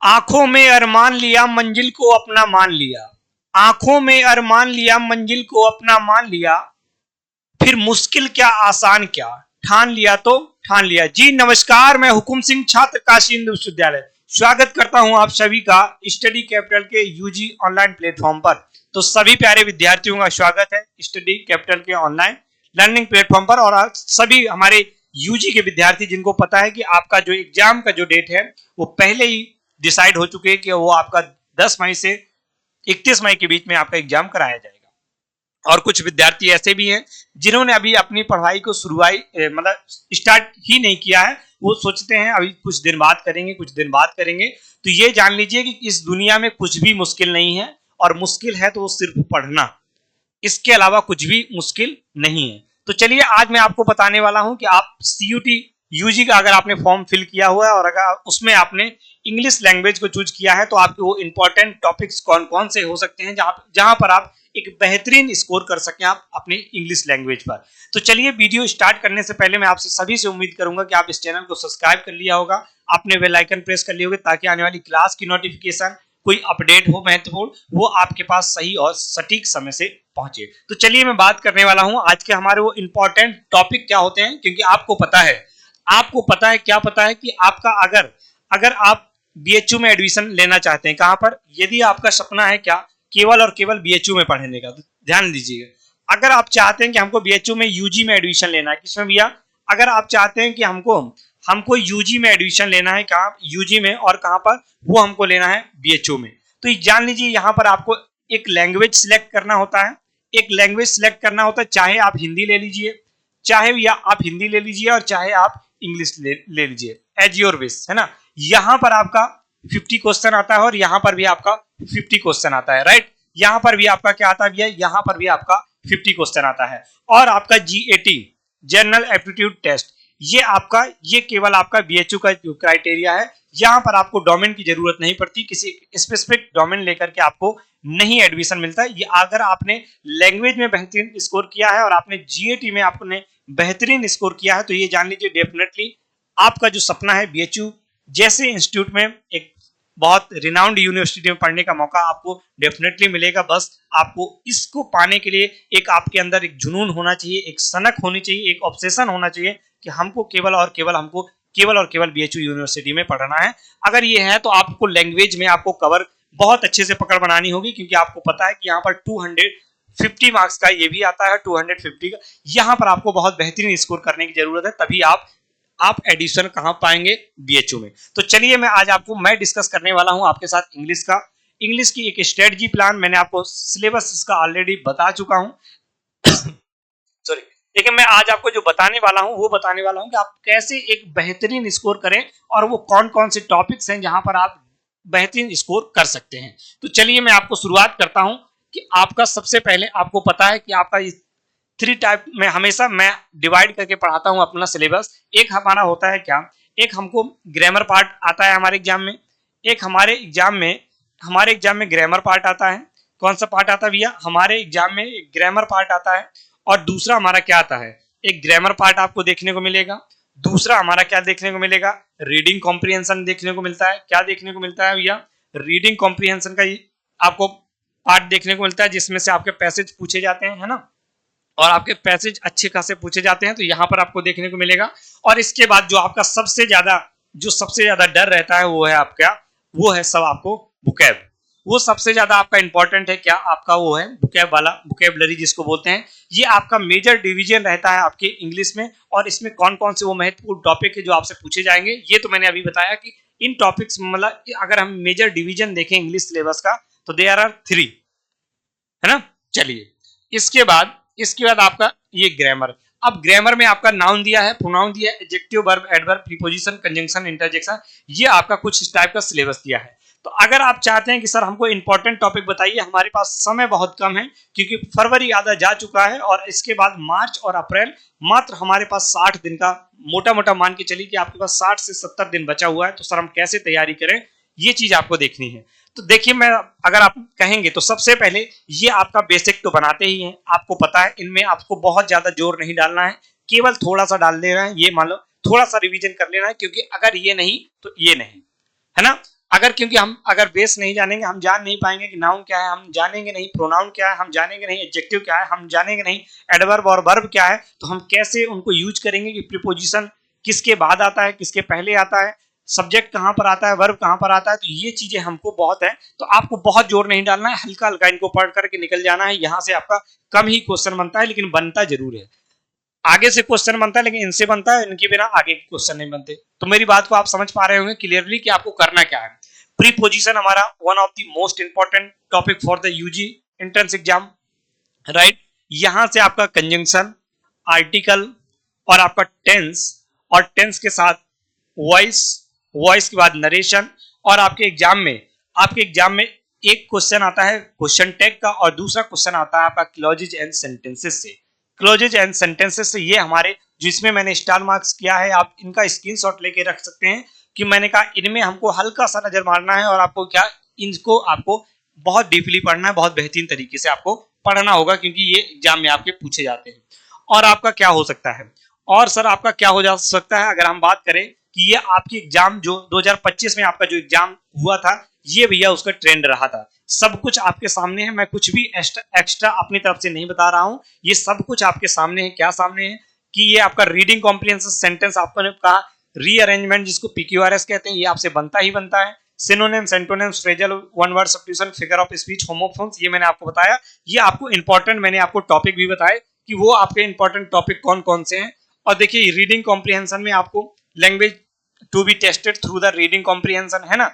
आंखों में अरमान लिया मंजिल को अपना मान लिया, आंखों में अरमान लिया मंजिल को अपना मान लिया, फिर मुश्किल क्या आसान क्या, ठान लिया तो ठान लिया। जी नमस्कार, मैं हुकुम सिंह, छात्र काशी हिंदू विश्वविद्यालय, स्वागत करता हूं आप सभी का स्टडी कैपिटल के यूजी ऑनलाइन प्लेटफॉर्म पर। तो सभी प्यारे विद्यार्थियों का स्वागत है स्टडी कैपिटल के ऑनलाइन लर्निंग प्लेटफॉर्म पर। और सभी हमारे यूजी के विद्यार्थी जिनको पता है कि आपका जो एग्जाम का जो डेट है वो पहले ही डिसाइड हो चुके हैं कि वो आपका 10 मई से 31 मई के बीच में आपका एग्जाम कराया जाएगा। और कुछ विद्यार्थी ऐसे भी हैं जिन्होंने अभी अपनी पढ़ाई को मतलब स्टार्ट ही नहीं किया है, वो सोचते हैं अभी कुछ दिन बाद करेंगे, कुछ दिन बाद करेंगे। तो ये जान लीजिए कि इस दुनिया में कुछ भी मुश्किल नहीं है, और मुश्किल है तो वो सिर्फ पढ़ना, इसके अलावा कुछ भी मुश्किल नहीं है। तो चलिए आज मैं आपको बताने वाला हूं कि आप सीयूटी यूजी का अगर आपने फॉर्म फिल किया हुआ है और अगर उसमें आपने इंग्लिश लैंग्वेज को चूज किया है तो आपके वो इंपॉर्टेंट टॉपिक्स कौन कौन से हो सकते हैं जहां पर आप एक बेहतरीन स्कोर कर सकें आप अपने इंग्लिश लैंग्वेज पर। तो चलिए वीडियो स्टार्ट करने से पहले मैं आपसे सभी से उम्मीद करूंगा कि आप इस चैनल को सब्सक्राइब कर लिया होगा, आपने बेल आइकन प्रेस कर लिया होगा, ताकि आने वाली क्लास की नोटिफिकेशन, कोई अपडेट हो महत्वपूर्ण, वो आपके पास सही और सटीक समय से पहुंचे। तो चलिए मैं बात करने वाला हूं आज के हमारे वो इंपॉर्टेंट टॉपिक क्या होते हैं, क्योंकि आपको पता है क्या पता है कि आपका अगर आप बीएचयू में एडमिशन लेना चाहते हैं, कहां पर, यदि आपका सपना है क्या केवल और केवल बीएचयू में पढ़ने का, तो ध्यान दीजिएगा। अगर आप चाहते हैं कि हमको बीएचयू में यूजी में एडमिशन लेना है, किसमें भैया, अगर आप चाहते हैं कि हमको यूजी में एडमिशन लेना है, कहाँ यूजी में, और कहां पर, वो हमको लेना है बीएचयू में, तो जान लीजिए यहाँ पर आपको एक लैंग्वेज सिलेक्ट करना होता है। एक लैंग्वेज सिलेक्ट करना होता है, चाहे आप हिंदी ले लीजिए, चाहे भैया आप हिंदी ले लीजिए, और चाहे आप इंग्लिश ले लीजिए, एज योर विश, है ना। यहां पर आपका 50 क्वेश्चन आता है और यहां पर भी आपका 50 क्वेश्चन आता है, राइट। यहां पर भी आपका क्या आता है भैया, यहां पर भी आपका 50 क्वेश्चन आता है। और आपका जीएटी, जनरल एप्टीट्यूड टेस्ट, ये केवल आपका बीएचयू का क्राइटेरिया है। यहां पर आपको डोमेन की जरूरत नहीं पड़ती, किसी स्पेसिफिक डोमेन लेकर के आपको नहीं एडमिशन मिलता है। ये अगर आपने लैंग्वेज में बेहतरीन स्कोर किया है और आपने जीएटी में आपने बेहतरीन स्कोर किया है, तो ये जान लीजिए डेफिनेटली आपका जो सपना है बीएचयू जैसे इंस्टीट्यूट में, एक बहुत रिनाउंड यूनिवर्सिटी में पढ़ने का मौका आपको डेफिनेटली मिलेगा। बस आपको इसको पाने के लिए एक आपके अंदर एक जुनून होना चाहिए, एक सनक होनी चाहिए, एक ऑब्सेशन होना चाहिए कि हमको केवल और केवल बीएचयू यूनिवर्सिटी में पढ़ना है। अगर ये है तो आपको लैंग्वेज में आपको कवर बहुत अच्छे से पकड़ बनानी होगी, क्योंकि आपको पता है कि यहाँ पर 250 मार्क्स का ये भी आता है, 250 का, यहाँ पर आपको बहुत बेहतरीन स्कोर करने की जरूरत है, तभी आप एडिशन कहां पाएंगे, बीएचयू में। तो चलिए मैं डिस्कस करने वाला हूं आपके साथ इंग्लिश की एक स्ट्रेटजी प्लान। मैंने आपको सिलेबस इसका ऑलरेडी बता चुका हूं सॉरी, लेकिन मैं आज आपको जो बताने वाला हूं वो बताने वाला हूं कि आप कैसे एक बेहतरीन स्कोर करें, और वो कौन कौन से टॉपिक्स हैं जहां पर आप बेहतरीन स्कोर कर सकते हैं। तो चलिए मैं आपको शुरुआत करता हूं कि आपका सबसे पहले आपको पता है कि आपका 3 टाइप में हमेशा मैं डिवाइड करके पढ़ाता हूं अपना सिलेबस। एक हमारा होता है क्या, एक हमको ग्रामर पार्ट आता है हमारे एग्जाम में, एक हमारे एग्जाम में ग्रामर पार्ट आता है। कौन सा पार्ट आता है भैया, हमारे एग्जाम में एक ग्रामर पार्ट आता है, और दूसरा हमारा क्या आता है, एक ग्रामर पार्ट आपको देखने को मिलेगा। दूसरा हमारा क्या देखने को मिलेगा, रीडिंग कॉम्प्रिहेंशन देखने को मिलता है। क्या देखने को मिलता है भैया, रीडिंग कॉम्प्रिहेंशन का आपको पार्ट देखने को मिलता है, जिसमें से आपके पैसेज पूछे जाते हैं, है ना, और आपके पैसेज अच्छे खासे पूछे जाते हैं, तो यहाँ पर आपको देखने को मिलेगा। और इसके बाद जो आपका सबसे ज्यादा डर रहता है वो है सब आपको बुकैब। वो सबसे ज्यादा आपका इंपॉर्टेंट है क्या, आपका वो है बुकैब वाला, बुकैबलरी जिसको बोलते हैं। ये आपका मेजर डिवीजन रहता है आपके इंग्लिश में, और इसमें कौन कौन से वो महत्वपूर्ण टॉपिक है जो आपसे पूछे जाएंगे, ये तो मैंने अभी बताया कि इन टॉपिक्स मतलब अगर हम मेजर डिवीजन देखें इंग्लिश सिलेबस का, तो देयर आर 3, है ना। चलिए इसके बाद आपका ये ग्रामर। अब ग्रामर में आपका नाउन दिया है, प्रोनाउन दिया है, adjective, verb, adverb, preposition, conjunction, interjection, ये आपका कुछ इस टाइप का सिलेबस दिया है। तो अगर आप चाहते हैं कि सर हमको इंपॉर्टेंट टॉपिक बताइए, हमारे पास समय बहुत कम है, क्योंकि फरवरी आधा जा चुका है और इसके बाद मार्च और अप्रैल मात्र हमारे पास 60 दिन का मोटा मान के चलिए कि आपके पास 60 से 70 दिन बचा हुआ है। तो सर हम कैसे तैयारी करें, ये चीज आपको देखनी है। तो देखिए, मैं अगर आप कहेंगे तो सबसे पहले ये आपका बेसिक तो बनाते ही हैं, आपको पता है, इनमें आपको बहुत ज्यादा जोर नहीं डालना है, केवल थोड़ा सा डाल देना है, ये मान लो थोड़ा सा रिवीजन कर लेना है, क्योंकि अगर ये नहीं तो ये नहीं, है ना। अगर क्योंकि हम अगर बेस नहीं जानेंगे हम जान नहीं पाएंगे कि नाउन क्या है, हम जानेंगे नहीं प्रोनाउन क्या है, हम जानेंगे नहीं एडजेक्टिव क्या है, हम जानेंगे नहीं एडवर्ब और वर्ब क्या है, तो हम कैसे उनको यूज करेंगे कि प्रीपोजिशन किसके बाद आता है, किसके पहले आता है, सब्जेक्ट कहां पर आता है, वर्ब कहां पर आता है। तो ये चीजें हमको बहुत है, तो आपको बहुत जोर नहीं डालना है, हल्का हल्का इनको पढ़ करके निकल जाना है। यहाँ से आपका कम ही क्वेश्चन बनता है, लेकिन बनता जरूर है। आगे से क्वेश्चन बनता है लेकिन इनसे बनता है, इनके बिना आगे के क्वेश्चन नहीं बनते। तो मेरी बात को आप समझ पा रहे होंगे क्लियरली कि आपको करना क्या है। प्रीपोजिशन हमारा one of the most important topic for the UG entrance exam, right. यहां से आपका कंजंक्शन, आर्टिकल और आपका टेंस, और टेंस के साथ वॉइस, वॉइस के बाद नरेशन, और आपके एग्जाम में एक क्वेश्चन आता है क्वेश्चन टैग का, और दूसरा क्वेश्चन आता है आपका क्लॉजेज एंड सेंटेंसेस से। क्लॉजेज एंड सेंटेंसेस से ये हमारे जिसमें मैंने स्टार मार्क्स किया है, आप इनका स्क्रीनशॉट लेके रख सकते हैं कि मैंने कहा इनमें हमको हल्का सा नजर मारना है, और आपको क्या इनको आपको बहुत डीपली पढ़ना है, बहुत बेहतरीन तरीके से आपको पढ़ना होगा, क्योंकि ये एग्जाम में आपके पूछे जाते हैं। और आपका क्या हो सकता है, और सर आपका क्या हो जा सकता है, अगर हम बात करें कि ये आपकी एग्जाम जो 2025 में आपका जो एग्जाम हुआ था, ये भैया उसका ट्रेंड रहा था। सब कुछ आपके सामने है, मैं कुछ भी एक्स्ट्रा अपनी तरफ से नहीं बता रहा हूं, ये सब कुछ आपके सामने है। क्या सामने है कि ये आपका रीडिंग कॉम्प्रिहेंशन सेंटेंस, आपको ने कहा रीअरेंजमेंट जिसको पीक्यूआरएस कहते हैं, ये आपसे बनता ही बनता है। Synonyms, antonyms, phrasal, one word substitution, figure of speech, homophones, ये मैंने आपको बताया। ये आपको इंपॉर्टेंट, मैंने आपको टॉपिक भी बताए कि वो आपके इंपॉर्टेंट टॉपिक कौन कौन से हैं। और देखिए रीडिंग कॉम्प्रिहेंशन में आपको language to be tested through the reading comprehension है ना,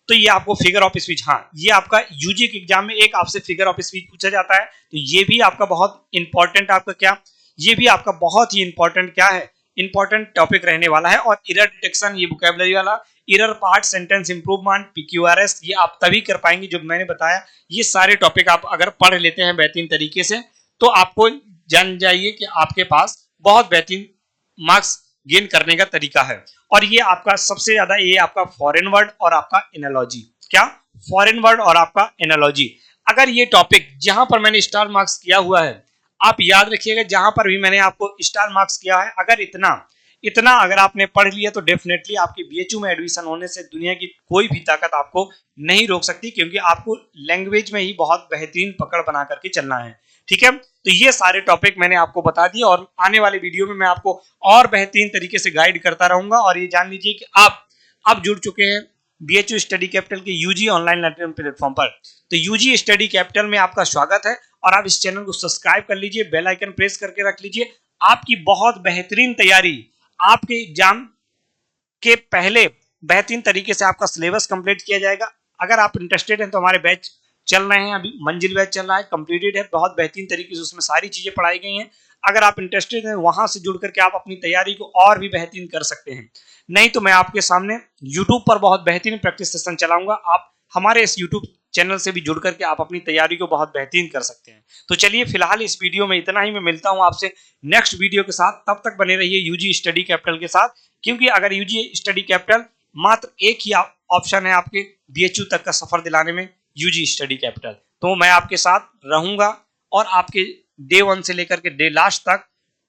तो ये आपको फिगर ऑफ स्पीच, हाँ ये आपका यूजी के एग्जाम में एक आपसे फिगर ऑफ स्पीच पूछा जाता है, तो ये भी आपका बहुत इंपॉर्टेंट, आपका क्या, ये भी आपका बहुत ही इंपॉर्टेंट क्या है, इंपॉर्टेंट टॉपिक रहने वाला है। और एरर डिटेक्शन, ये वोकैबुलरी वाला, error part, sentence improvement, PQRS, ये आप तभी कर पाएंगे जो मैंने बताया। ये सारे टॉपिक आप अगर पढ़ लेते हैं बेहतरीन तरीके से, तो आपको जान जाइए कि आपके पास बहुत बेहतरीन मार्क्स गेन करने का तरीका है। और ये आपका सबसे ज्यादा, ये आपका फॉरेन वर्ड और आपका एनालॉजी, क्या फॉरेन वर्ड और आपका एनालॉजी, अगर ये टॉपिक जहां पर मैंने स्टार मार्क्स किया हुआ है, आप याद रखिएगा जहां पर भी मैंने आपको स्टार मार्क्स किया है, अगर इतना अगर आपने पढ़ लिया तो डेफिनेटली आपके बीएचयू में एडमिशन होने से दुनिया की कोई भी ताकत आपको नहीं रोक सकती, क्योंकि आपको लैंग्वेज में ही बहुत बेहतरीन पकड़ बना करके चलना है। ठीक है, तो ये सारे टॉपिक मैंने आपको बता दिए, और आने वाले वीडियो में मैं आपको और बेहतरीन तरीके से गाइड करता रहूंगा। और ये जान लीजिए कि आप जुड़ चुके हैं बीएचयू स्टडी कैपिटल के यूजी ऑनलाइन लर्निंग प्लेटफॉर्म पर। तो यूजी स्टडी कैपिटल में आपका स्वागत है, और आप इस चैनल को सब्सक्राइब कर लीजिए, बेल आइकन प्रेस करके रख लीजिए। आपकी बहुत बेहतरीन तैयारी, आपके एग्जाम के पहले बेहतरीन तरीके से आपका सिलेबस कंप्लीट किया जाएगा। अगर आप इंटरेस्टेड हैं तो हमारे बैच चल रहे हैं, अभी मंजिल बैच चल रहा है, कंप्लीटेड है, बहुत बेहतरीन तरीके से उसमें सारी चीजें पढ़ाई गई हैं। अगर आप इंटरेस्टेड हैं वहां से जुड़ करके आप अपनी तैयारी को और भी बेहतरीन कर सकते हैं। नहीं तो मैं आपके सामने यूट्यूब पर बहुत बेहतरीन प्रैक्टिस सेशन चलाऊंगा, आप हमारे इस यूट्यूब चैनल से भी जुड़ करके आप अपनी तैयारी को बहुत बेहतरीन कर सकते हैं। तो चलिए फिलहाल इस वीडियो में इतना ही, मैं मिलता हूं आपसे नेक्स्ट वीडियो के साथ। तब तक बने रहिए यूजी स्टडी कैपिटल के साथ, क्योंकि अगर यूजी स्टडी कैपिटल, मात्र एक ही ऑप्शन है आपके बीएचयू तक का सफर दिलाने में, यूजी स्टडी कैपिटल। तो मैं आपके साथ रहूंगा, और आपके डे 1 से लेकर के डे लास्ट तक,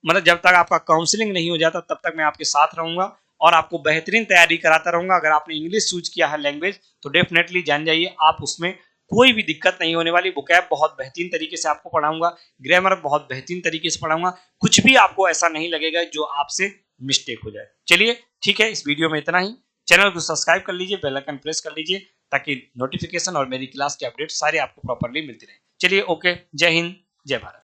मतलब जब तक आपका काउंसलिंग नहीं हो जाता तब तक मैं आपके साथ रहूंगा, और आपको बेहतरीन तैयारी कराता रहूंगा। अगर आपने इंग्लिश चूज किया है लैंग्वेज, तो डेफिनेटली जान जाइए आप उसमें कोई भी दिक्कत नहीं होने वाली। वोकैब बहुत बेहतरीन तरीके से आपको पढ़ाऊंगा, ग्रामर बहुत बेहतरीन तरीके से पढ़ाऊंगा, कुछ भी आपको ऐसा नहीं लगेगा जो आपसे मिस्टेक हो जाए। चलिए ठीक है, इस वीडियो में इतना ही। चैनल को सब्सक्राइब कर लीजिए, बेल आइकन प्रेस कर लीजिए, ताकि नोटिफिकेशन और मेरी क्लास के अपडेट सारे आपको प्रॉपर्ली मिलते रहे। चलिए ओके, जय हिंद, जय भारत।